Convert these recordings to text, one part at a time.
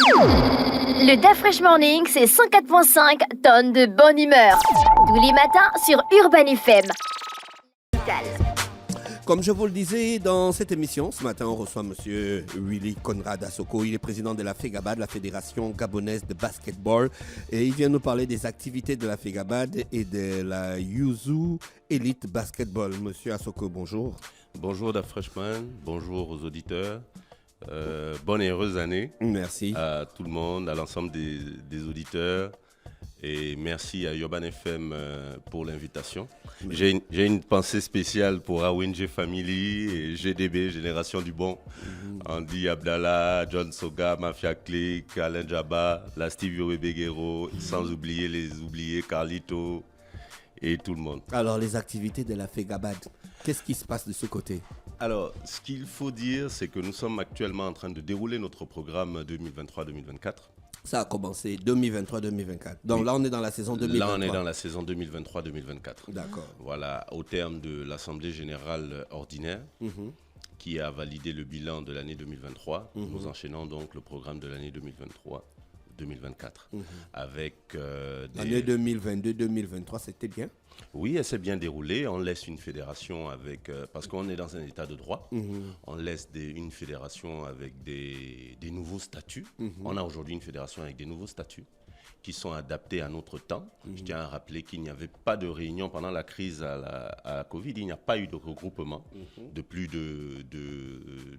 Le DAF Fresh Morning, c'est 104.5 tonnes de bonne humeur. Tous les matins sur Urban FM. Comme je vous le disais dans cette émission, ce matin, on reçoit M. Willy Conrad Assoko. Il est président de la FEGABAD, la Fédération gabonaise de basketball. Et il vient nous parler des activités de la FEGABAD et de la Yuzu Elite Basketball. Monsieur Assoko, bonjour. Bonjour Da Freshman, bonjour aux auditeurs. Bonne et heureuse année. Merci. À tout le monde, à l'ensemble des auditeurs. Et merci à Urban FM pour l'invitation. J'ai une pensée spéciale pour Awinje Family et GDB, Génération du Bon. Andy Abdallah, John Soga, Mafia Click, Alain Jabba, la Steve Yowebeguero, sans oublier les oubliés Carlito et tout le monde. Alors, les activités de la FEGABAD, qu'est-ce qui se passe de ce côté ? Alors, ce qu'il faut dire, c'est que nous sommes actuellement en train de dérouler notre programme 2023-2024. Ça a commencé 2023-2024. Donc là, on est dans la saison 2023. Là, on est dans la saison 2023-2024. D'accord. Voilà, au terme de l'Assemblée générale ordinaire qui a validé le bilan de l'année 2023. Nous enchaînons donc le programme de l'année 2023-2024 avec L'année 2022-2023, c'était bien. Oui, elle s'est bien déroulée. On laisse une fédération avec... parce qu'on est dans un état de droit. On laisse une fédération avec des nouveaux statuts. On a aujourd'hui une fédération avec des nouveaux statuts qui sont adaptés à notre temps. Je tiens à rappeler qu'il n'y avait pas de réunion pendant la crise à la Covid. Il n'y a pas eu de regroupement de plus de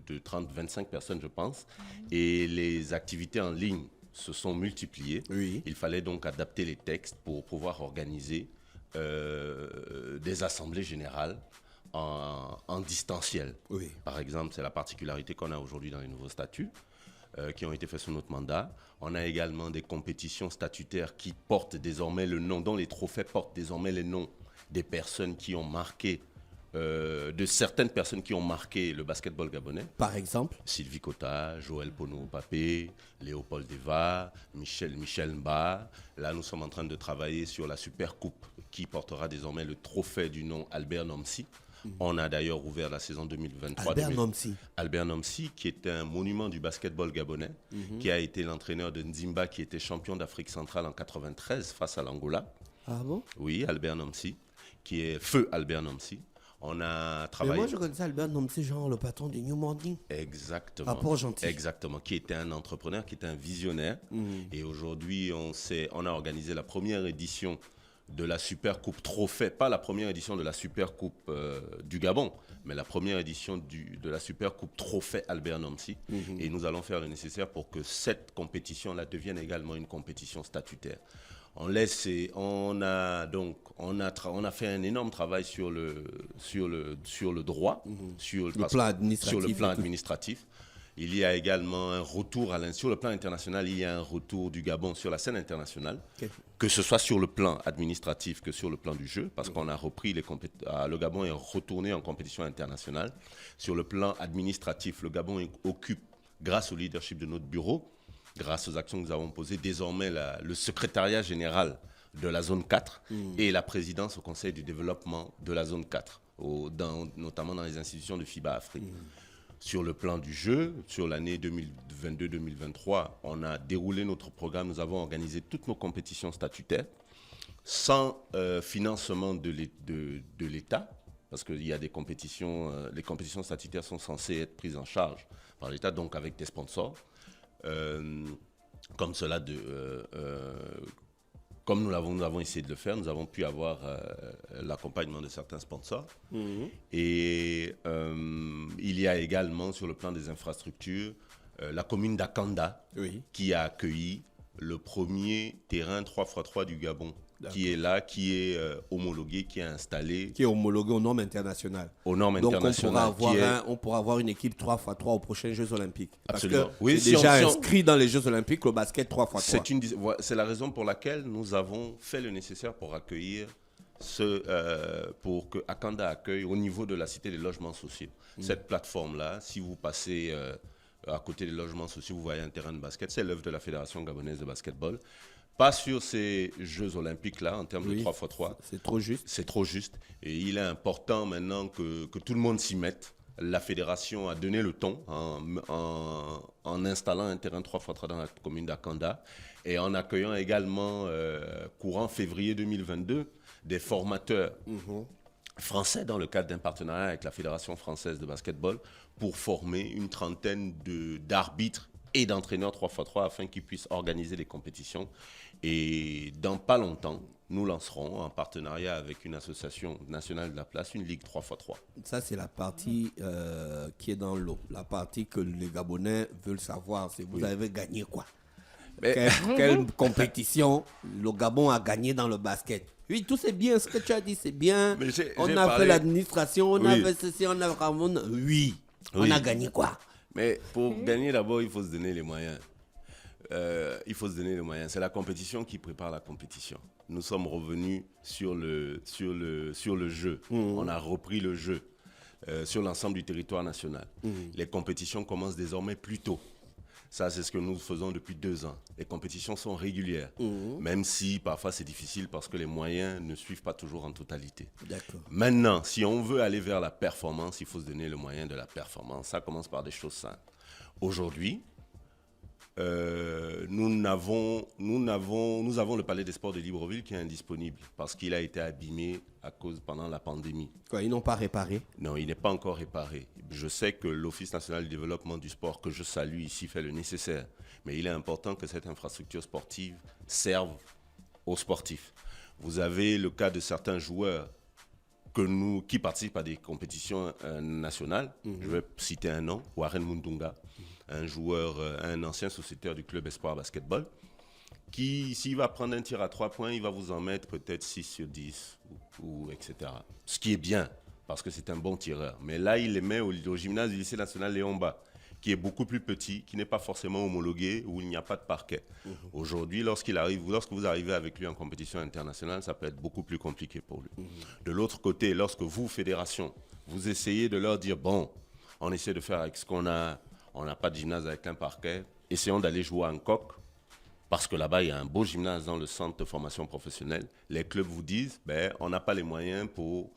30-25 personnes, je pense. Et les activités en ligne se sont multipliées. Oui. Il fallait donc adapter les textes pour pouvoir organiser des assemblées générales en distanciel. Oui. Par exemple, c'est la particularité qu'on a aujourd'hui dans les nouveaux statuts qui ont été faits sous notre mandat. On a également des compétitions statutaires qui portent désormais le nom, dont les trophées portent désormais les noms des personnes qui ont marqué, de certaines personnes qui ont marqué le basketball gabonais. Par exemple ? Sylvie Kota, Joël Pono-Papé, Léopold Deva, Michel Mba. Là, nous sommes en train de travailler sur la Super Coupe qui portera désormais le trophée du nom Albert Nomsi. On a d'ailleurs ouvert la saison 2023. Albert Nomsi, qui est un monument du basketball gabonais, qui a été l'entraîneur de Nzimba, qui était champion d'Afrique centrale en 93 face à l'Angola. Ah bon ? Oui, Albert Nomsi, qui est feu Albert Nomsi. On a travaillé... Mais moi, je connaissais Albert Nomsi, genre le patron du New Morning. Exactement. À Port-Gentil. Exactement, qui était un entrepreneur, qui était un visionnaire. Et aujourd'hui, on a organisé la première édition de la Super Coupe Trophée, pas la première édition de la Super Coupe du Gabon, mais la première édition de la Super Coupe Trophée Albert Nomsi. Et nous allons faire le nécessaire pour que cette compétition-là devienne également une compétition statutaire. On a fait un énorme travail sur le droit, sur le plan administratif. Il y a également un retour sur le plan international, il y a un retour du Gabon sur la scène internationale, que ce soit sur le plan administratif que sur le plan du jeu, parce qu'on a repris le Gabon est retourné en compétition internationale. Sur le plan administratif, le Gabon occupe, grâce au leadership de notre bureau, grâce aux actions que nous avons posées, désormais le secrétariat général de la zone 4 et la présidence au conseil du développement de la zone 4, notamment dans les institutions de FIBA Afrique. Sur le plan du jeu, sur l'année 2022-2023, on a déroulé notre programme, nous avons organisé toutes nos compétitions statutaires sans financement de l'État, parce qu'il y a des compétitions, les compétitions statutaires sont censées être prises en charge par l'État, donc avec des sponsors. Comme nous avons essayé de le faire, nous avons pu avoir l'accompagnement de certains sponsors. Et il y a également, sur le plan des infrastructures, la commune d'Akanda qui a accueilli le premier terrain 3x3 du Gabon, qui est là, qui est homologué, qui est installé. Qui est homologué aux normes internationales. Aux normes internationales. Donc on pourra avoir une équipe 3x3 aux prochains Jeux Olympiques. Absolument. Parce que c'est déjà inscrit dans les Jeux Olympiques le basket 3x3. C'est la raison pour laquelle nous avons fait le nécessaire pour accueillir pour que Akanda accueille au niveau de la Cité des logements sociaux. Cette plateforme-là, si vous passez à côté des logements sociaux, vous voyez un terrain de basket, c'est l'œuvre de la Fédération gabonaise de basketball. Pas sur ces Jeux Olympiques-là, en termes de 3x3. C'est trop juste. C'est trop juste. Et il est important maintenant que tout le monde s'y mette la fédération a donné le ton en installant un terrain 3x3 dans la commune d'Akanda et en accueillant également, courant février 2022, des formateurs français dans le cadre d'un partenariat avec la Fédération française de basketball pour former une trentaine d'arbitres et d'entraîneurs 3x3 afin qu'ils puissent organiser des compétitions. Et dans pas longtemps, nous lancerons en partenariat avec une association nationale de la place, une ligue 3x3. Ça, c'est la partie qui est dans l'eau. La partie que les Gabonais veulent savoir, c'est vous avez gagné quoi? Quelle compétition le Gabon a gagné dans le basket? Oui, tout c'est bien, ce que tu as dit, c'est bien. On a fait l'administration, on a fait ceci, on a vraiment... Oui, on a gagné quoi? Mais pour gagner, d'abord, il faut se donner les moyens. C'est la compétition qui prépare la compétition. Nous sommes revenus sur le jeu. On a repris le jeu sur l'ensemble du territoire national. Les compétitions commencent désormais plus tôt. Ça, c'est ce que nous faisons depuis 2 ans. Les compétitions sont régulières, même si parfois c'est difficile parce que les moyens ne suivent pas toujours en totalité. D'accord. Maintenant, si on veut aller vers la performance, il faut se donner le moyen de la performance. Ça commence par des choses simples. Aujourd'hui, nous avons le palais des sports de Libreville qui est indisponible parce qu'il a été abîmé pendant la pandémie. Quoi, ils n'ont pas réparé? Non, il n'est pas encore réparé. Je sais que l'Office national du développement du sport, que je salue ici, fait le nécessaire. Mais il est important que cette infrastructure sportive serve aux sportifs. Vous avez le cas de certains joueurs qui participent à des compétitions nationales. Je vais citer un nom, Warren Mundunga, un ancien sociétaire du club Espoir Basketball, qui, s'il va prendre un tir à 3 points, il va vous en mettre peut-être 6 sur 10, ou etc. Ce qui est bien, parce que c'est un bon tireur. Mais là, il les met au gymnase du lycée national Léon-Bas, qui est beaucoup plus petit, qui n'est pas forcément homologué, où il n'y a pas de parquet. Aujourd'hui, lorsque vous arrivez avec lui en compétition internationale, ça peut être beaucoup plus compliqué pour lui. De l'autre côté, lorsque vous, fédération, vous essayez de leur dire, bon, on essaie de faire avec ce qu'on a, on n'a pas de gymnase avec un parquet, essayons d'aller jouer à Hancock, parce que là-bas, il y a un beau gymnase dans le centre de formation professionnelle. Les clubs vous disent, on n'a pas les moyens pour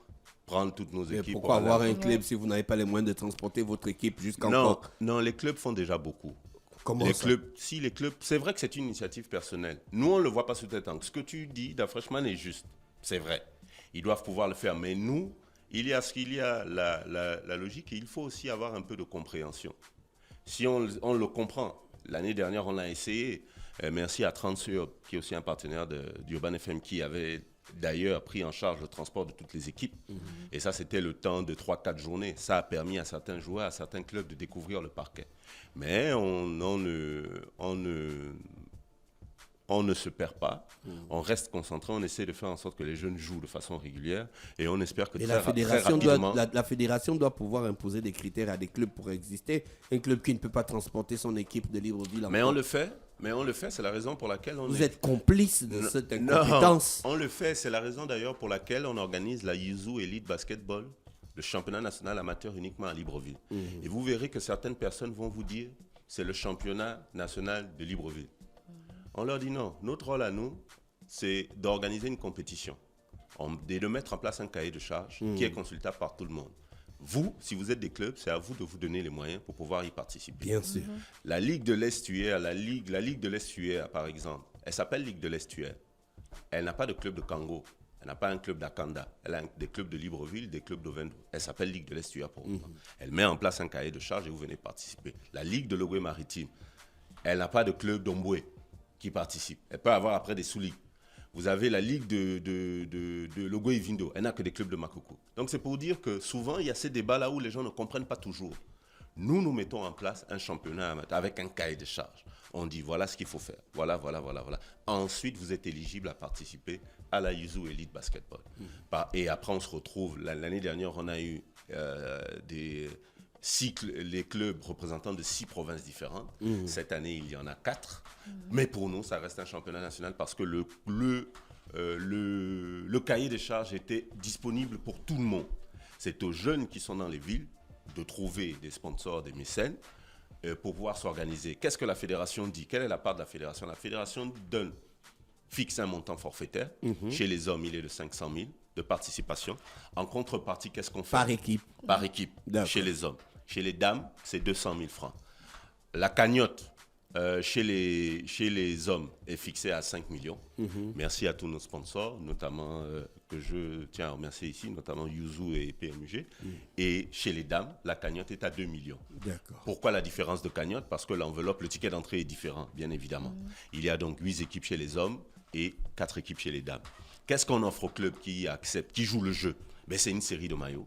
prendre toutes nos équipes. Pourquoi avoir un club si vous n'avez pas les moyens de transporter votre équipe jusqu'à Hancock? Non, les clubs font déjà beaucoup. Comment ça? Les clubs, c'est vrai que c'est une initiative personnelle. Nous, on ne le voit pas sous cet angle. Ce que tu dis d'Afreshman est juste. C'est vrai. Ils doivent pouvoir le faire. Mais nous, il y a la logique et il faut aussi avoir un peu de compréhension. Si on le comprend, l'année dernière, on l'a essayé. Merci à Transurb, qui est aussi un partenaire d'Urban FM, qui avait d'ailleurs pris en charge le transport de toutes les équipes. Et ça, c'était le temps de 3-4 journées. Ça a permis à certains joueurs, à certains clubs de découvrir le parquet. Mais on ne se perd pas. On reste concentré. On essaie de faire en sorte que les jeunes jouent de façon régulière. Et on espère que la fédération doit pouvoir imposer des critères à des clubs pour exister. Un club qui ne peut pas transporter son équipe de Libreville. Mais on le fait. C'est la raison pour laquelle Vous êtes complice de cette incompétence. On le fait. C'est la raison d'ailleurs pour laquelle on organise la Yuzu Elite Basketball, le championnat national amateur uniquement à Libreville. Et vous verrez que certaines personnes vont vous dire c'est le championnat national de Libreville. On leur dit non. Notre rôle à nous, c'est d'organiser une compétition et de mettre en place un cahier de charges qui est consultable par tout le monde. Vous, si vous êtes des clubs, c'est à vous de vous donner les moyens pour pouvoir y participer. Bien sûr. La Ligue de l'Estuaire, la Ligue de l'Estuaire, par exemple, elle s'appelle Ligue de l'Estuaire. Elle n'a pas de club de Kango. Elle n'a pas un club d'Akanda. Elle a des clubs de Libreville, des clubs d'Ovendo. Elle s'appelle Ligue de l'Estuaire pour vous. Elle met en place un cahier de charges et vous venez participer. La Ligue de l'Ogooué Maritime, elle n'a pas de club d'Omboué qui participe. Elle peut avoir après des sous-ligues. Vous avez la Ligue de Logo et Vindo. Elle n'a que des clubs de Makoko. Donc c'est pour dire que souvent, il y a ces débats-là où les gens ne comprennent pas toujours. Nous mettons en place un championnat avec un cahier de charges. On dit voilà ce qu'il faut faire. Voilà. Ensuite, vous êtes éligible à participer à la Yuzu Elite Basketball. Et après, on se retrouve. L'année dernière, on a eu les clubs représentant de 6 provinces différentes. Cette année, il y en a 4. Mais pour nous, ça reste un championnat national parce que le cahier des charges était disponible pour tout le monde. C'est aux jeunes qui sont dans les villes de trouver des sponsors, des mécènes pour pouvoir s'organiser. Qu'est-ce que la fédération dit? Quelle est la part de la fédération? La fédération donne fixe un montant forfaitaire. Chez les hommes, il est de 500 000 de participation. En contrepartie, qu'est-ce qu'on fait? Par équipe. Par équipe, chez les hommes. Chez les dames, c'est 200 000 francs. La cagnotte chez les hommes est fixée à 5 millions. Merci à tous nos sponsors, notamment que je tiens à remercier ici, notamment Yuzu et PMUG. Et chez les dames, la cagnotte est à 2 millions. D'accord. Pourquoi la différence de cagnotte? Parce que l'enveloppe, le ticket d'entrée est différent, bien évidemment. Il y a donc 8 équipes chez les hommes et 4 équipes chez les dames. Qu'est-ce qu'on offre au club qui accepte, qui joue le jeu? C'est une série de maillots.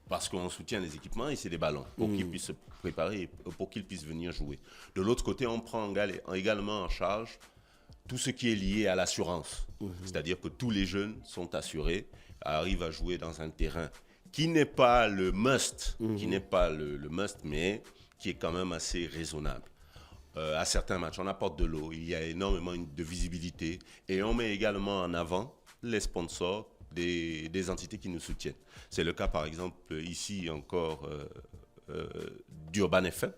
Parce qu'on soutient les équipements et c'est des ballons pour qu'ils puissent se préparer et pour qu'ils puissent venir jouer. De l'autre côté, on prend également en charge tout ce qui est lié à l'assurance. C'est-à-dire que tous les jeunes sont assurés, arrivent à jouer dans un terrain qui n'est pas le must, mais qui est quand même assez raisonnable. À certains matchs, on apporte de l'eau, il y a énormément de visibilité et on met également en avant les sponsors des entités qui nous soutiennent. C'est le cas, par exemple, ici encore d'Urban FM,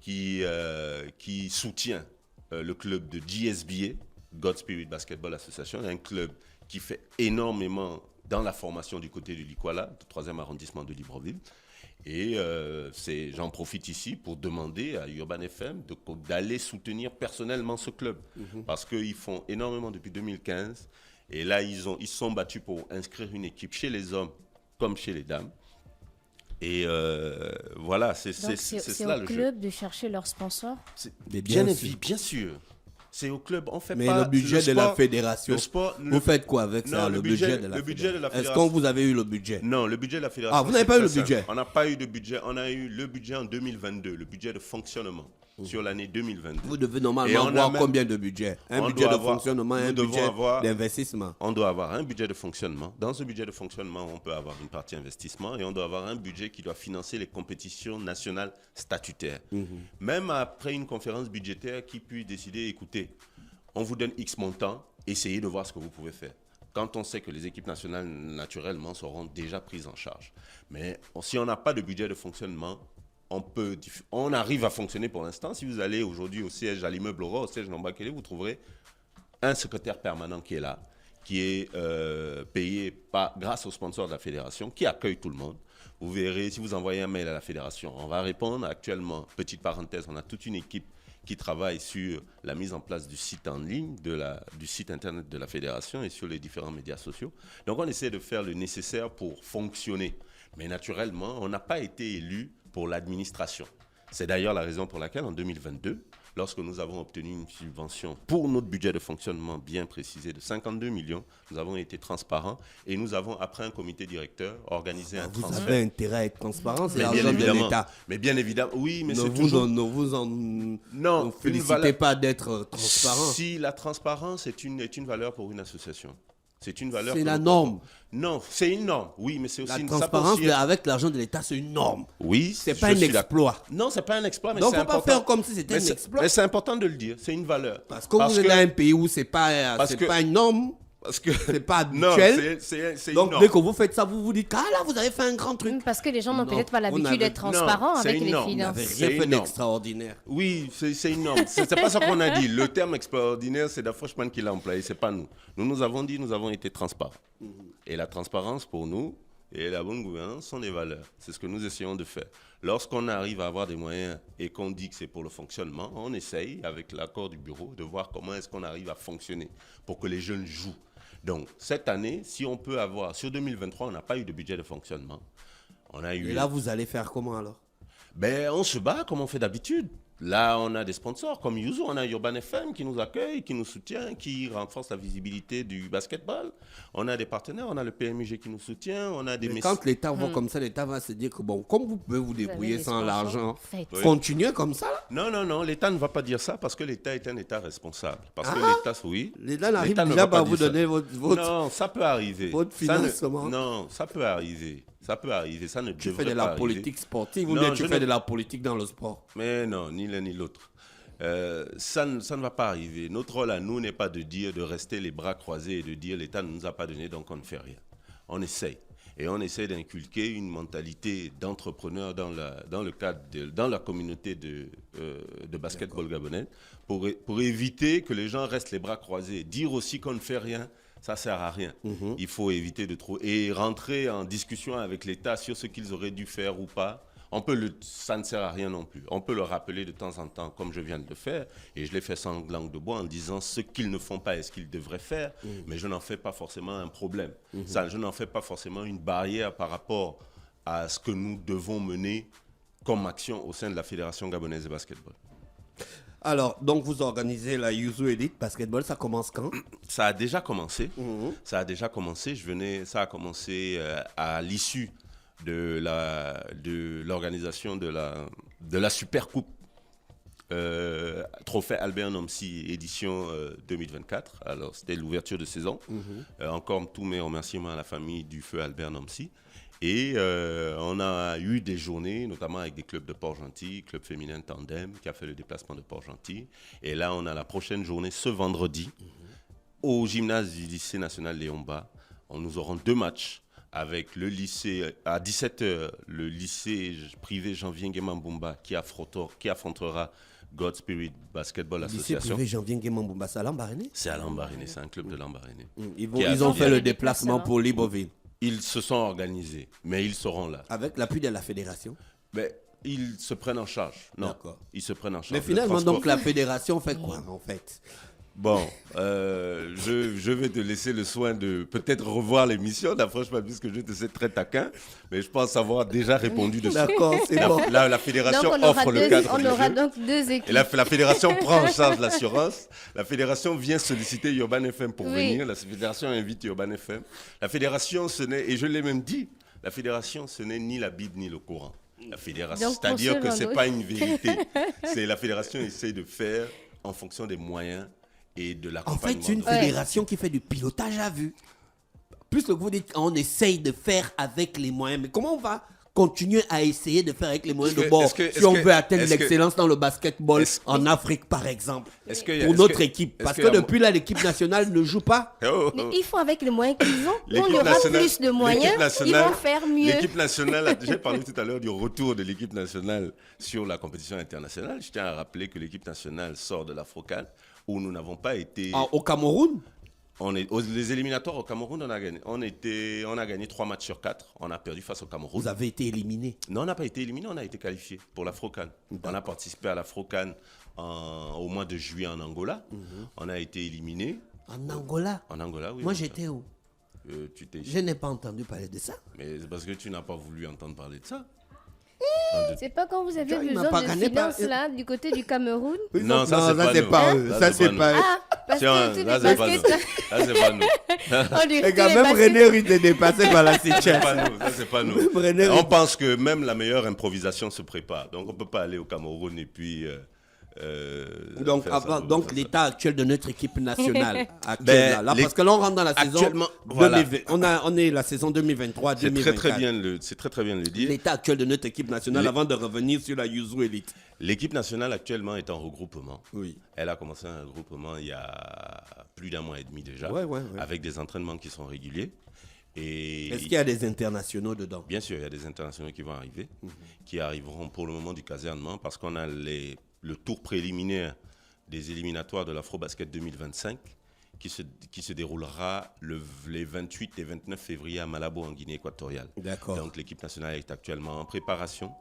qui soutient le club de GSBA, God Spirit Basketball Association, un club qui fait énormément dans la formation du côté de l'Ikwala, du 3e arrondissement de Libreville. Et j'en profite ici pour demander à Urban FM d'aller soutenir personnellement ce club. Parce qu'ils font énormément depuis 2015. Et là, ils se sont battus pour inscrire une équipe chez les hommes comme chez les dames. Et voilà, c'est cela le jeu. C'est au club de chercher leurs sponsors? Bien sûr. C'est au club, on fait mais pas... Mais le budget de la fédération, vous faites quoi avec ça, le budget de la fédération? Est-ce que vous avez eu le budget? Non, le budget de la fédération... Ah, vous n'avez pas eu le budget? On n'a pas eu de budget, on a eu le budget en 2022, le budget de fonctionnement sur l'année 2022. Vous devez normalement avoir combien de budget? Un budget de fonctionnement et un budget d'investissement. On doit avoir un budget de fonctionnement. Dans ce budget de fonctionnement, on peut avoir une partie investissement et on doit avoir un budget qui doit financer les compétitions nationales statutaires. Même après une conférence budgétaire qui puisse décider, écoutez, on vous donne X montant, essayez de voir ce que vous pouvez faire. Quand on sait que les équipes nationales, naturellement, seront déjà prises en charge. Mais si on n'a pas de budget de fonctionnement, on arrive à fonctionner pour l'instant. Si vous allez aujourd'hui au siège à l'immeuble Aurore, au siège Nambakele, vous trouverez un secrétaire permanent qui est là, qui est payé grâce aux sponsors de la fédération, qui accueille tout le monde. Vous verrez, si vous envoyez un mail à la fédération, on va répondre. Actuellement, petite parenthèse, on a toute une équipe qui travaille sur la mise en place du site en ligne, du site internet de la fédération et sur les différents médias sociaux. Donc on essaie de faire le nécessaire pour fonctionner. Mais naturellement, on n'a pas été élu pour l'administration. C'est d'ailleurs la raison pour laquelle en 2022, lorsque nous avons obtenu une subvention pour notre budget de fonctionnement bien précisé de 52 millions, nous avons été transparents et nous avons, après un comité directeur, organisé un transfert. Vous avez intérêt à être transparent, c'est l'argent de l'État. Mais bien évidemment, oui, mais c'est toujours... Ne félicitez pas d'être transparent. Si la transparence est une valeur pour une association. C'est une valeur. C'est la norme. Non, c'est une norme. Oui, mais c'est aussi la transparence avec l'argent de l'État, c'est une norme. Oui, c'est pas un exploit. Non, c'est pas un exploit, mais donc c'est important. Donc, faut pas faire comme si c'était un exploit. Mais c'est important de le dire. C'est une valeur. Parce que vous êtes dans un pays où c'est pas une norme. Parce que c'est pas habituel. C'est donc dès que vous faites ça, vous vous dites ah là vous avez fait un grand truc. Parce que les gens n'ont peut-être pas l'habitude d'être transparents avec les finances. C'est rien fait d'extraordinaire. Oui, c'est une norme. C'est pas ça qu'on a dit. Le terme extraordinaire, c'est Dafrochman qui l'a employé. C'est pas nous. Nous avons dit, nous avons été transparents. Et la transparence pour nous et la bonne gouvernance sont des valeurs. C'est ce que nous essayons de faire. Lorsqu'on arrive à avoir des moyens et qu'on dit que c'est pour le fonctionnement, on essaye, avec l'accord du bureau, de voir comment est-ce qu'on arrive à fonctionner pour que les jeunes jouent. Donc, cette année, si on peut avoir... Sur 2023, on n'a pas eu de budget de fonctionnement. Et là, vous allez faire comment alors? On se bat comme on fait d'habitude. Là, on a des sponsors comme Yuzu, on a Urban FM qui nous accueille, qui nous soutient, qui renforce la visibilité du basketball. On a des partenaires, on a le PMUG qui nous soutient, on a des... Mais quand l'État va comme ça, l'État va se dire que bon, comme vous pouvez vous débrouiller sans l'argent, continuez comme ça là. Non, l'État ne va pas dire ça parce que l'État est un État responsable. Parce que l'État, oui. L'État n'arrive déjà pas à vous donner votre... Non, ça peut arriver. Votre financement. Non, ça peut arriver. Ça peut arriver, ça ne devrait pas arriver. Tu fais de la politique sportive ou bien tu fais de la politique dans le sport? Mais non, ni l'un ni l'autre. Ça ne va pas arriver. Notre rôle à nous n'est pas de rester les bras croisés et de dire l'État ne nous a pas donné donc on ne fait rien. On essaye. Et on essaie d'inculquer une mentalité d'entrepreneur dans la communauté de basketball gabonais pour éviter que les gens restent les bras croisés. Dire aussi qu'on ne fait rien, ça ne sert à rien. Il faut éviter de trop... Et rentrer en discussion avec l'État sur ce qu'ils auraient dû faire ou pas. Ça ne sert à rien non plus. On peut le rappeler de temps en temps, comme je viens de le faire, et je l'ai fait sans langue de bois en disant ce qu'ils ne font pas et ce qu'ils devraient faire, mais je n'en fais pas forcément un problème. Je n'en fais pas forcément une barrière par rapport à ce que nous devons mener comme action au sein de la Fédération gabonaise de basketball. Alors, donc vous organisez la Yuzu Elite Basketball, ça commence quand? Ça a déjà commencé. Ça a déjà commencé. Ça a commencé à l'issue de l'organisation de la Super Coupe Trophée Albert Nomsi édition 2024. Alors, c'était l'ouverture de saison. Encore tous mes remerciements à la famille du feu Albert Nomsi. Et on a eu des journées, notamment avec des clubs de Port-Gentil, club féminin Tandem, qui a fait le déplacement de Port-Gentil. Et là, on a la prochaine journée, ce vendredi, au gymnase du lycée national Léon Bas. Nous aurons 2 matchs. Avec le lycée, à 17h, le lycée privé Janvier Nguema-Mbumba qui affrontera God Spirit Basketball Association. Le lycée privé Janvier Nguema-Mbumba, c'est à Lambaréné? C'est à Lambaréné, c'est un club de Lambaréné. Ils ont fait le déplacement pour Libreville. Ils se sont organisés, mais ils seront là. Avec l'appui de la fédération? Mais ils se prennent en charge. Non, d'accord. Ils se prennent en charge. Mais finalement, donc, la fédération fait quoi, en fait? Bon, je vais te laisser le soin de peut-être revoir l'émission, franchement, puisque je te sais très taquin, mais je pense avoir déjà répondu dessus. D'accord, c'est bon. La fédération offre le cadre. On aura donc 2 équipes. Et la fédération prend en charge l'assurance. La fédération vient solliciter Urban FM pour venir. La fédération invite Urban FM. La fédération, et je l'ai même dit, la fédération, ce n'est ni la Bible ni le Coran. La fédération, c'est-à-dire que ce n'est pas une vérité. La fédération essaie de faire en fonction des moyens et de l'accompagnement. En fait, c'est une fédération qui fait du pilotage à vue. Plus que vous dites, on essaye de faire avec les moyens. Mais comment on va continuer à essayer de faire avec les moyens de bord si on veut atteindre l'excellence dans le basketball en Afrique, par exemple, pour notre équipe? Parce que depuis là, l'équipe nationale ne joue pas. Mais ils font avec les moyens qu'ils ont. On y aura plus de moyens, ils vont faire mieux. L'équipe nationale, j'ai parlé tout à l'heure du retour de l'équipe nationale sur la compétition internationale. Je tiens à rappeler que l'équipe nationale sort de l'Afro-CAN, où nous n'avons pas été... Au Cameroun? Les éliminatoires au Cameroun, on a gagné 3 matchs sur 4. On a perdu face au Cameroun. Vous avez été éliminé? Non, on n'a pas été éliminé, on a été qualifié pour l'Afro-CAN. On a participé à l'Afro-CAN au mois de juillet en Angola. On a été éliminé. En Angola? En Angola, oui. Moi, j'étais où? Je n'ai pas entendu parler de ça. Mais c'est parce que tu n'as pas voulu entendre parler de ça. C'est pas quand vous avez besoin de finances là du côté du Cameroun? Non, ça c'est pas eux. Ça c'est pas eux. Parce que ça c'est pas nous. Et quand même René Ruiz est dépassé par la situation. Ça c'est pas nous. On pense que même la meilleure improvisation se prépare. Donc on peut pas aller au Cameroun et puis donc l'état actuel de notre équipe nationale actuelle, parce que là on rentre dans la saison 2020, on est la saison 2023-2024. C'est très très bien de le dire. L'état actuel de notre équipe nationale avant de revenir sur la Yuzu Elite. L'équipe nationale actuellement est en regroupement. Oui. Elle a commencé un regroupement il y a plus d'1 mois et demi déjà, avec des entraînements qui sont réguliers. Est-ce qu'il y a des internationaux dedans? Bien sûr, il y a des internationaux qui vont arriver, qui arriveront pour le moment du casernement, parce qu'on a le tour préliminaire des éliminatoires de l'Afro-Basket 2025 qui se déroulera les 28 et 29 février à Malabo en Guinée équatoriale. D'accord. Donc l'équipe nationale est actuellement en préparation.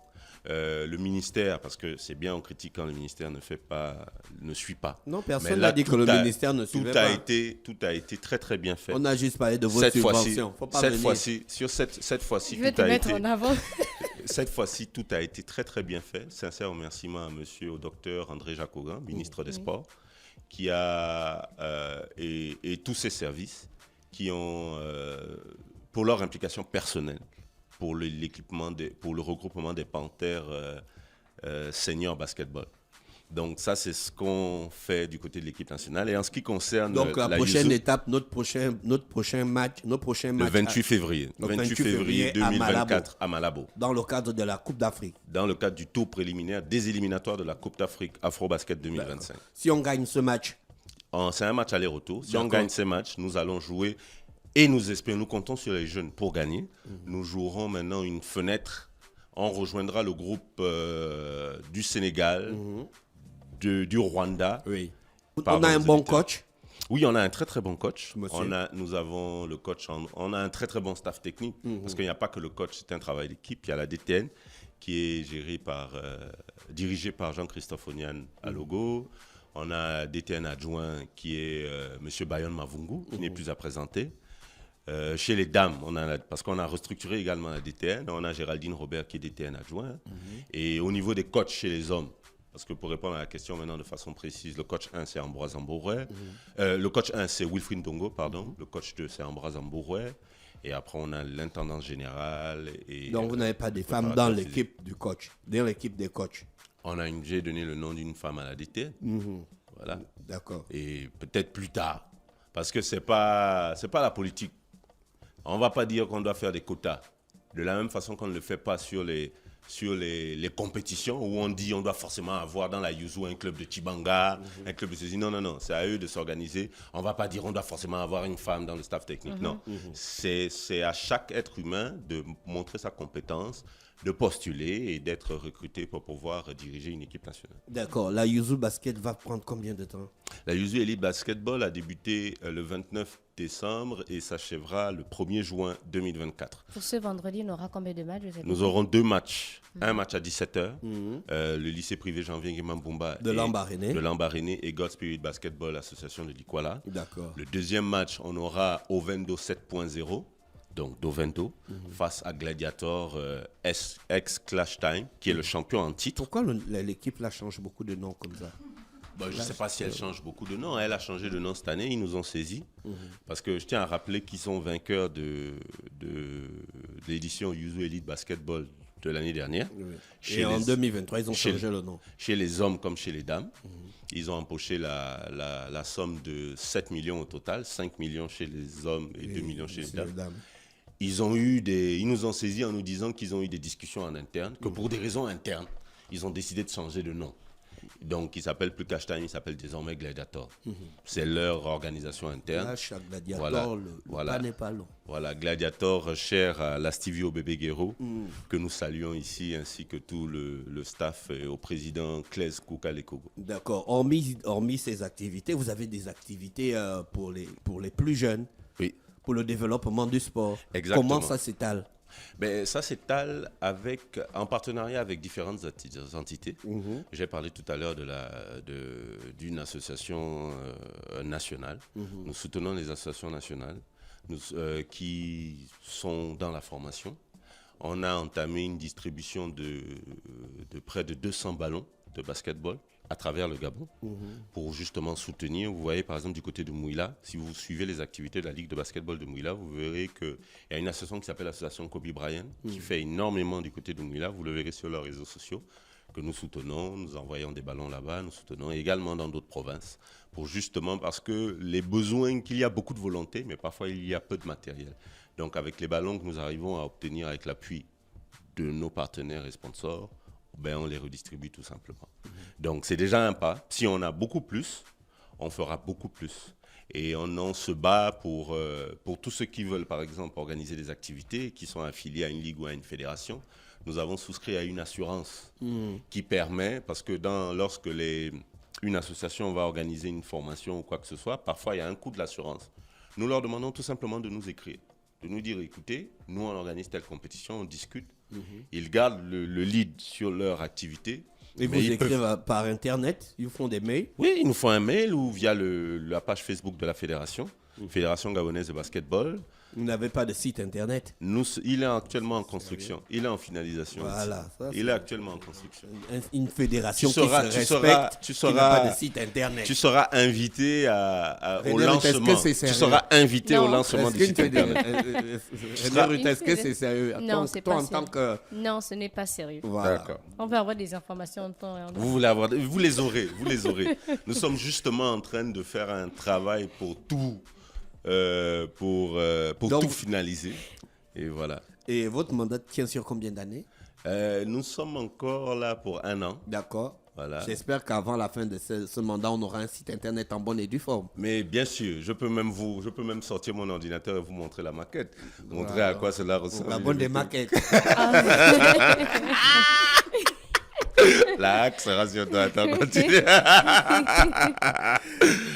Le ministère, parce que c'est bien, on critique quand le ministère ne suit pas. Non, personne n'a dit que le ministère ne suivait pas. Tout a été très très bien fait. On a juste parlé de votre subvention. Cette fois-ci, je vais te mettre en avant. Cette fois-ci, tout a été très très bien fait. Sincère remerciement au docteur André Jacoguin, ministre des Sports, qui a et tous ses services qui ont, pour leur implication personnelle, pour le regroupement des Panthères senior basketball. Donc ça, c'est ce qu'on fait du côté de l'équipe nationale. Et en ce qui concerne la prochaine étape, notre prochain match, le 28 février. Le 28 février 2024 à Malabo. Dans le cadre de la Coupe d'Afrique. Dans le cadre du tour préliminaire des éliminatoires de la Coupe d'Afrique Afro-Basket 2025. D'accord. Si on gagne ce match? C'est un match aller-retour. Si on gagne ces matchs, nous allons jouer Et nous comptons sur les jeunes pour gagner. Nous jouerons maintenant une fenêtre. On rejoindra le groupe du Sénégal, du Rwanda. Oui. On a un bon coach. Oui, on a un très très bon coach. Nous avons le coach, on a un très très bon staff technique, parce qu'il n'y a pas que le coach, c'est un travail d'équipe. Il y a la DTN qui est dirigée par Jean-Christophe Onian à Logo. On a un DTN adjoint qui est M. Bayon Mavungu, qui n'est plus à présenter. Chez les dames, parce qu'on a restructuré également la DTN, on a Géraldine Robert qui est DTN adjoint. Et au niveau des coachs chez les hommes, parce que pour répondre à la question maintenant de façon précise, le coach 1 c'est Ambroise Ambourouet, le coach 1 c'est Wilfried Ndongo, pardon, le coach 2 c'est Ambroise Ambourouet, et après on a l'intendant général. Donc vous n'avez pas des femmes dans l'équipe du coach, dans l'équipe des coachs? J'ai donné le nom d'une femme à la DTN. Voilà. D'accord. Et peut-être plus tard, parce que c'est pas la politique. On ne va pas dire qu'on doit faire des quotas. De la même façon qu'on ne le fait pas sur les compétitions où on dit on doit forcément avoir dans la Yuzu un club de Tibanga, un club de ceci. Non, c'est à eux de s'organiser. On ne va pas dire on doit forcément avoir une femme dans le staff technique. Non, c'est à chaque être humain de montrer sa compétence, de postuler et d'être recruté pour pouvoir diriger une équipe nationale. D'accord. La Yuzu Basket va prendre combien de temps? La Yuzu Elite Basketball a débuté le 29 décembre et s'achèvera le 1er juin 2024. Pour ce vendredi, on aura combien de matchs? Nous aurons 2 matchs. Un match à 17h. Le lycée privé Janvier Guémam-Bumba de Lambaréné et God Spirit Basketball Association de Likwala. D'accord. Le deuxième match, on aura Ovendo 7.0. Donc d'Ovento, face à Gladiator ex-Clash Time, qui est le champion en titre. Pourquoi l'équipe là change beaucoup de noms comme ça? Je ne sais pas si elle change beaucoup de noms. Elle a changé de nom cette année, ils nous ont saisis. Parce que je tiens à rappeler qu'ils sont vainqueurs de l'édition Yuzu Elite Basketball de l'année dernière. Et en 2023, ils ont changé le nom. Chez les hommes comme chez les dames. Ils ont empoché la somme de 7 millions au total, 5 millions chez les hommes et 2 millions chez les dames. Ils nous ont saisis en nous disant qu'ils ont eu des discussions en interne, que pour des raisons internes, ils ont décidé de changer de nom. Donc, ils s'appellent plus Cash Time, ils s'appellent désormais Gladiator. C'est leur organisation interne. Là, chaque Gladiator, le pas n'est pas long. Voilà, Gladiator, cher à Lastivio Bébé Guerreau, que nous saluons ici, ainsi que tout le staff et au président Claes Koukalekogo. D'accord. Hormis ces activités, vous avez des activités pour les plus jeunes. Oui. Pour le développement du sport. Exactement. Comment ça s'étale? Ça s'étale en partenariat avec différentes entités. J'ai parlé tout à l'heure d'une association nationale. Nous soutenons les associations nationales qui sont dans la formation. On a entamé une distribution de près de 200 ballons de basketball à travers le Gabon pour justement soutenir. Vous voyez par exemple du côté de Mouila, si vous suivez les activités de la Ligue de basketball de Mouila, vous verrez qu'il y a une association qui s'appelle l'association Kobe Bryant qui fait énormément du côté de Mouila. Vous le verrez sur leurs réseaux sociaux que nous soutenons, nous envoyons des ballons là-bas, nous soutenons également dans d'autres provinces pour justement parce que les besoins, qu'il y a beaucoup de volonté, mais parfois il y a peu de matériel. Donc avec les ballons que nous arrivons à obtenir avec l'appui de nos partenaires et sponsors, on les redistribue tout simplement. Donc c'est déjà un pas. Si on a beaucoup plus, on fera beaucoup plus. Et on se bat pour tous ceux qui veulent, par exemple, organiser des activités, qui sont affiliés à une ligue ou à une fédération. Nous avons souscrit à une assurance qui permet, parce que lorsque une association va organiser une formation ou quoi que ce soit, parfois il y a un coût de l'assurance. Nous leur demandons tout simplement de nous écrire, de nous dire, écoutez, nous on organise telle compétition, on discute. Ils gardent le lead sur leur activité. Et vous écrivez par Internet? Ils vous font des mails? Oui, ils nous font un mail ou via la page Facebook de la fédération, Fédération Gabonaise de Basketball. Vous n'avez pas de site Internet? Il est actuellement en construction. Il est en finalisation. Voilà. Il est actuellement en construction. Une fédération qui se respecte, qui n'a pas de site Internet. Tu seras invité au lancement. Tu seras invité au lancement du site Internet. Est-ce que c'est sérieux? Non, c'est pas sérieux. Non, ce n'est pas sérieux. Voilà. D'accord. On veut avoir des informations en temps et en Vous voulez avoir, vous les aurez. Nous sommes justement en train de faire un travail pour tout. Tout finaliser. Et voilà. Et votre mandat tient sur combien d'années? Nous sommes encore là pour 1 an. D'accord. Voilà. J'espère qu'avant la fin de ce mandat, on aura un site internet en bonne et due forme. Mais bien sûr, je peux même sortir mon ordinateur et vous montrer la maquette. Montrer à quoi cela ressemble. La bonne des maquettes. L'axe sur toi. Attends, continue.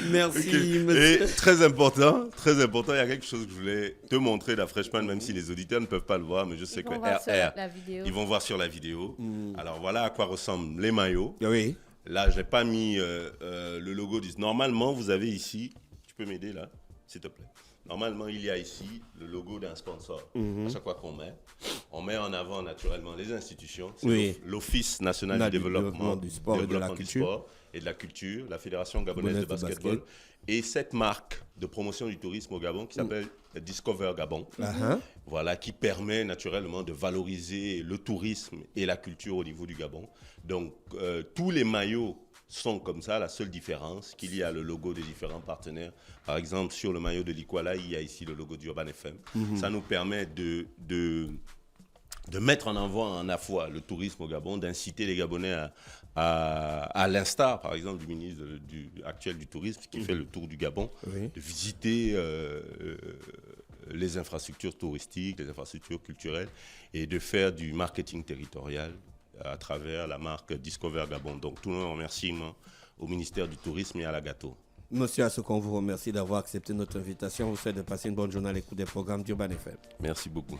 Merci, okay. monsieur. Et très important, il y a quelque chose que je voulais te montrer, la Freshman, même si les auditeurs ne peuvent pas le voir, mais je sais que RR, ils vont voir sur la vidéo. Alors voilà à quoi ressemblent les maillots. Oui. Là, je n'ai pas mis le logo du... Normalement, vous avez ici... Tu peux m'aider là, s'il te plaît? Normalement, il y a ici le logo d'un sponsor. À chaque fois qu'on on met en avant naturellement les institutions. C'est l'Office national du développement du sport et de la culture. La Fédération gabonaise de basketball. Et cette marque de promotion du tourisme au Gabon qui s'appelle Discover Gabon. Voilà, qui permet naturellement de valoriser le tourisme et la culture au niveau du Gabon. Donc, tous les maillots sont comme ça. La seule différence, qu'il y a le logo des différents partenaires. Par exemple, sur le maillot de l'Ikwala, il y a ici le logo d'Urban FM. Ça nous permet de mettre en avant à la fois le tourisme au Gabon, d'inciter les Gabonais à l'instar, par exemple, du ministre actuel du tourisme qui fait le tour du Gabon, de visiter les infrastructures touristiques, les infrastructures culturelles et de faire du marketing territorial à travers la marque Discover Gabon. Donc, tout le remerciement au ministère du Tourisme et à la Gâteau. Monsieur Assoko, on vous remercie d'avoir accepté notre invitation. On vous souhaite de passer une bonne journée à l'écoute des programmes d'Urban FM. Merci beaucoup.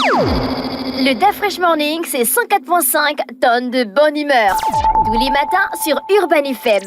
Le DAF Fresh Morning, c'est 104.5 tonnes de bonne humeur. Tous les matins sur Urban FM.